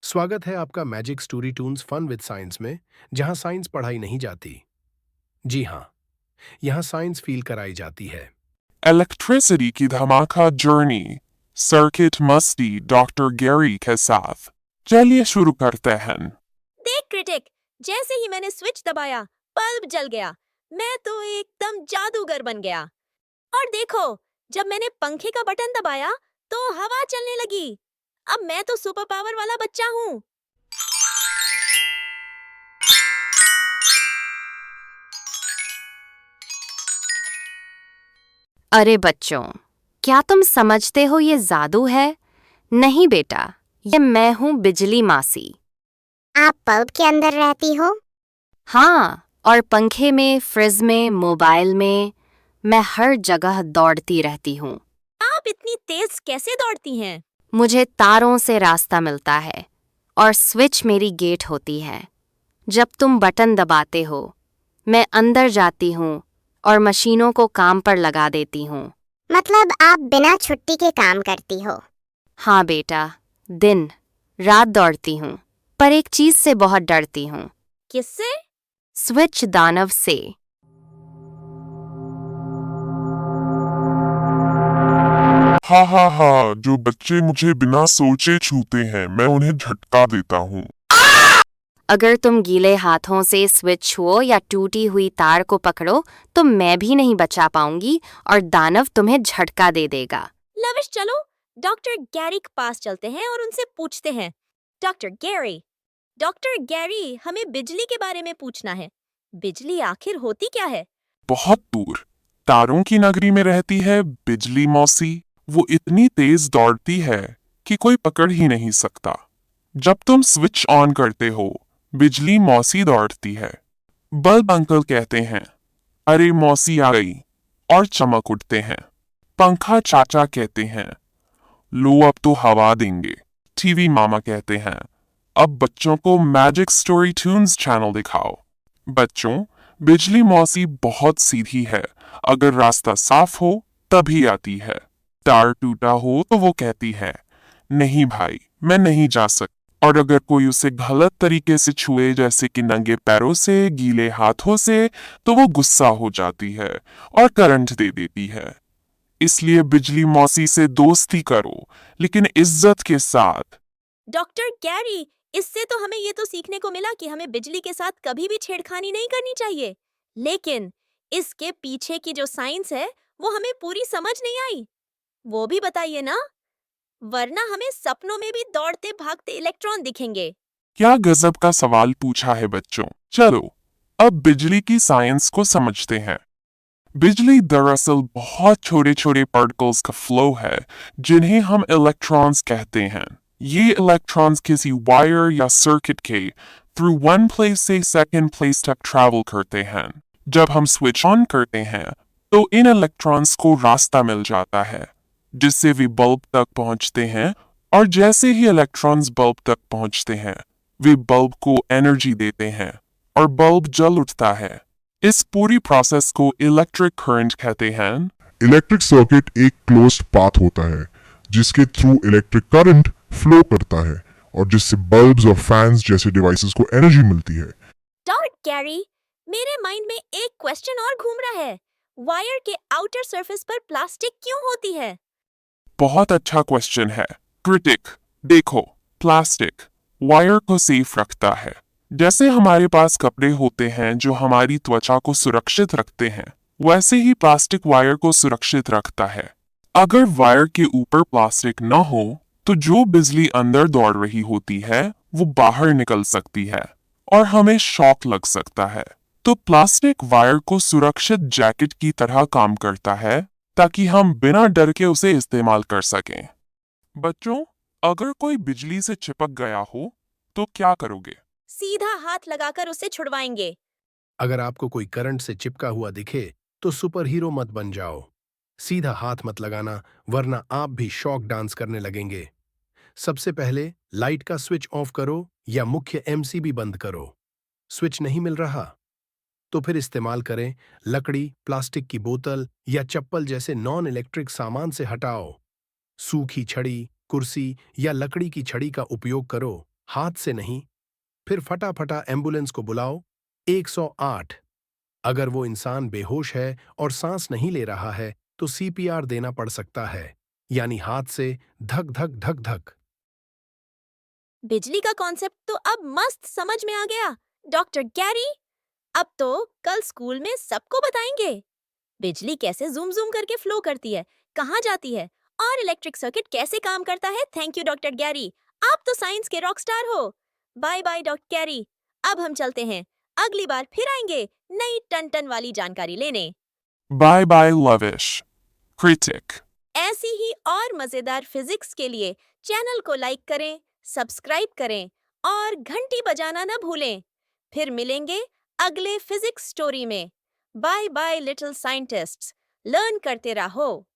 स्वागत है आपका magic story toons fun with science में, जहां साइंस पढ़ाई नहीं जाती। जी हाँ, यहाँ साइंस फील कराई जाती है। इलेक्ट्रिसिटी की धमाका जर्नी सर्किट मस्ती डॉक्टर गैरी के साथ। चलिए शुरू करते हैं। देख क्रिटिक, जैसे ही मैंने स्विच दबाया बल्ब जल गया। मैं तो एकदम जादूगर बन गया। और देखो, जब मैंने पंखे का बटन दबाया तो हवा चलने लगी। अब मैं तो सुपर पावर वाला बच्चा हूँ। अरे बच्चों, क्या तुम समझते हो ये जादू है? नहीं बेटा, ये मैं हूँ बिजली मासी। आप बल्ब के अंदर रहती हो? हाँ, और पंखे में, फ्रिज में, मोबाइल में, मैं हर जगह दौड़ती रहती हूँ। आप इतनी तेज कैसे दौड़ती हैं? मुझे तारों से रास्ता मिलता है और स्विच मेरी गेट होती है। जब तुम बटन दबाते हो, मैं अंदर जाती हूँ और मशीनों को काम पर लगा देती हूँ। मतलब आप बिना छुट्टी के काम करती हो? हाँ बेटा, दिन रात दौड़ती हूँ, पर एक चीज से बहुत डरती हूँ। किससे? स्विच दानव से। हा, जो बच्चे मुझे बिना सोचे छूते हैं मैं उन्हें झटका देता हूँ। अगर तुम गीले हाथों से स्विच छुओ या टूटी हुई तार को पकड़ो तो मैं भी नहीं बचा पाऊंगी और दानव तुम्हें झटका दे देगा। लविश, चलो डॉक्टर गैरी के पास चलते हैं और उनसे पूछते हैं। डॉक्टर गैरी, हमें बिजली के बारे में पूछना है। बिजली आखिर होती क्या है? बहुत दूर तारों की नगरी में रहती है बिजली मौसी। वो इतनी तेज दौड़ती है कि कोई पकड़ ही नहीं सकता। जब तुम स्विच ऑन करते हो, बिजली मौसी दौड़ती है। बल्ब अंकल कहते हैं, अरे मौसी आ गई, और चमक उठते हैं। पंखा चाचा कहते हैं, लो अब तो हवा देंगे। टीवी मामा कहते हैं, अब बच्चों को मैजिक स्टोरी ट्यून्स चैनल दिखाओ। बच्चों, बिजली मौसी बहुत सीधी है। अगर रास्ता साफ हो तभी आती है। तार टूटा हो तो वो कहती है, नहीं भाई, मैं नहीं जा सकती। और अगर कोई उसे गलत तरीके से छुए, जैसे कि नंगे पैरों से, गीले हाथों से, तो वो गुस्सा हो जाती है और करंट दे देती है। इसलिए बिजली मौसी से दोस्ती करो, लेकिन इज्जत के साथ। डॉक्टर गैरी, इससे तो हमें ये तो सीखने को मिला कि हमें बिजली के साथ कभी भी छेड़खानी नहीं करनी चाहिए। लेकिन इसके पीछे की जो साइंस है वो हमें पूरी समझ नहीं आई। वो भी बताइए ना, वरना हमें सपनों में भी दौड़ते भागते इलेक्ट्रॉन दिखेंगे। क्या गजब का सवाल पूछा है बच्चों। चलो अब बिजली की साइंस को समझते हैं। बिजली दरअसल बहुत छोटे छोटे पार्टिकल्स का फ्लो है, जिन्हें हम इलेक्ट्रॉन्स कहते हैं। ये इलेक्ट्रॉन्स किसी वायर या सर्किट के थ्रू वन प्लेस से सेकंड प्लेस तक ट्रैवल करते हैं। जब हम स्विच ऑन करते हैं तो इन इलेक्ट्रॉन्स को रास्ता मिल जाता है, जिससे वे बल्ब तक पहुंचते हैं। और जैसे ही इलेक्ट्रॉन्स बल्ब तक पहुंचते हैं, वे बल्ब को एनर्जी देते हैं और बल्ब जल उठता है। इस पूरी प्रोसेस को इलेक्ट्रिक करंट कहते हैं। इलेक्ट्रिक सर्किट एक क्लोज्ड पाथ होता है जिसके थ्रू इलेक्ट्रिक करंट फ्लो करता है और जिससे बल्ब्स और फैंस जैसे डिवाइसेस को एनर्जी मिलती है। डॉक्टर गैरी, मेरे माइंड में एक क्वेश्चन और घूम रहा है। वायर के आउटर सरफेस पर प्लास्टिक क्यों होती है? बहुत अच्छा क्वेश्चन है क्रिटिक। देखो, प्लास्टिक वायर को सेफ रखता है। जैसे हमारे पास कपड़े होते हैं जो हमारी त्वचा को सुरक्षित रखते हैं, वैसे ही प्लास्टिक वायर को सुरक्षित रखता है। अगर वायर के ऊपर प्लास्टिक न हो तो जो बिजली अंदर दौड़ रही होती है वो बाहर निकल सकती है और हमें शॉक लग सकता है। तो प्लास्टिक वायर को सुरक्षित जैकेट की तरह काम करता है, ताकि हम बिना डर के उसे इस्तेमाल कर सकें। बच्चों, अगर कोई बिजली से चिपक गया हो तो क्या करोगे? सीधा हाथ लगाकर उसे छुड़वाएंगे। अगर आपको कोई करंट से चिपका हुआ दिखे, तो सुपर हीरो मत बन जाओ। सीधा हाथ मत लगाना, वरना आप भी शॉक डांस करने लगेंगे। सबसे पहले लाइट का स्विच ऑफ करो या मुख्य एमसीबी बंद करो। स्विच नहीं मिल रहा तो फिर इस्तेमाल करें लकड़ी, प्लास्टिक की बोतल या चप्पल जैसे नॉन इलेक्ट्रिक सामान से हटाओ। सूखी छड़ी, कुर्सी या लकड़ी की छड़ी का उपयोग करो। हाथ से नहीं। फिर फटाफटा एम्बुलेंस को बुलाओ। 108। अगर वो इंसान बेहोश है और सांस नहीं ले रहा है तो सीपीआर देना पड़ सकता है, यानी हाथ से धक धक धक धक। बिजली का कॉन्सेप्ट तो अब मस्त समझ में आ गया डॉक्टर गैरी। अब तो कल स्कूल में सबको बताएंगे बिजली कैसे जूम जूम करके फ्लो करती है, कहाँ जाती है और इलेक्ट्रिक सर्किट कैसे काम करता है। थैंक यू डॉक्टर गैरी, आप तो साइंस के रॉक स्टार हो। Bye bye doctor Gary. अब हम चलते हैं, अगली बार फिर आएंगे नई टन टन वाली जानकारी लेने। Bye bye, Lovish. Critic. ऐसी ही और मजेदार फिजिक्स के लिए चैनल को लाइक करें, सब्सक्राइब करें और घंटी बजाना न भूलें। फिर मिलेंगे अगले फिजिक्स स्टोरी में। Bye bye little scientists, learn करते रहो।